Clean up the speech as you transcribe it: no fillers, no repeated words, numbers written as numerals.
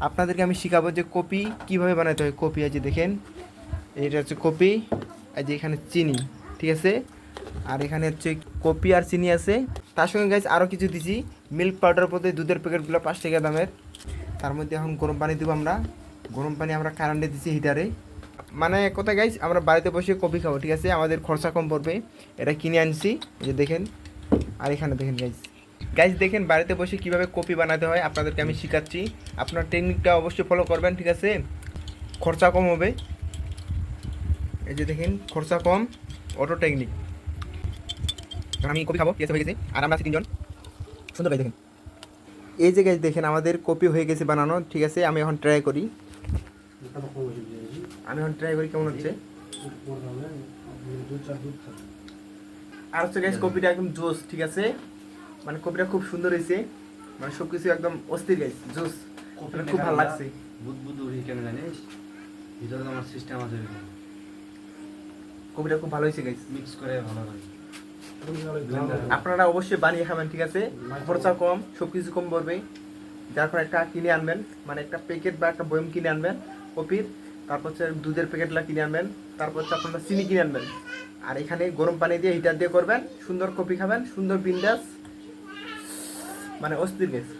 আপনাদেরকে আমি শেখাবো যে কপি কিভাবে বানাতে হয়। কপি আছে দেখেন, এটা হচ্ছে কপি, এই যে এখানে চিনি, ঠিক আছে। আর এখানে হচ্ছে কপি আর চিনি আছে, তার সঙ্গে গাইজ আরও কিছু দিছি, মিল্ক পাউডার প্রতি দুধের প্যাকেটগুলো 5 টাকা দামের। তার মধ্যে এখন গরম পানি দেবো আমরা। গরম পানি আমরা কারেন্টে দিচ্ছি হিটারে। মানে কোথায় গাইজ আমরা বাড়িতে বসে কপি খাবো, ঠিক আছে, আমাদের খরচা কম পড়বে। এটা কিনে আনছি, এই যে দেখেন। আর এখানে দেখেন গাইজ, গাইজ দেখেন বাড়িতে বসে কিভাবে কপি বানাতে হয় আপনাদেরকে আমি শেখাচ্ছি। আপনার টেকনিকটা অবশ্যই ফলো করবেন, ঠিক আছে, খরচা কম হবে। এই যে দেখেন খরচা কম, অটো টেকনিক। কারণ আমি কপি খাবো, ঠিক আছে, হয়ে গেছে। আর আমরা আছি 3 জন, সুন্দর গাইজ দেখেন। এই যে গাইজ দেখেন আমাদের কপি হয়ে গেছে বানানো, ঠিক আছে। আমি এখন ট্রাই করি, কেমন হচ্ছে। আর হচ্ছে গাইজ কপিটা একদম জোস, ঠিক আছে, মানে কপিটা খুব সুন্দর হয়েছে, মানে সব কিছু একদম অস্থির গাইজ, জোস, মানে খুব ভালো লাগছে। কেন জানিস, ভিতরে তোমার সিস্টেম আছে, কপিটা খুব ভালো হয়েছে গাইজ, মিক্স করে ভালো করে। আপনারা অবশ্যই বানিয়ে খাবেন, ঠিক আছে, খরচা কম, সব কিছু কম পড়বে। যার ফলে একটা কিনে আনবেন, মানে একটা প্যাকেট বা একটা বয়ম কিনে আনবেন কপির। তারপর হচ্ছে দুধের প্যাকেটগুলো কিনে আনবেন। তারপর হচ্ছে আপনারা চিনি কিনে আনবেন। আর এখানে গরম পানি দিয়ে হিটার দিয়ে করবেন, সুন্দর কপি খাবেন, সুন্দর বিন্দাস, মানে অস্থির গেছে।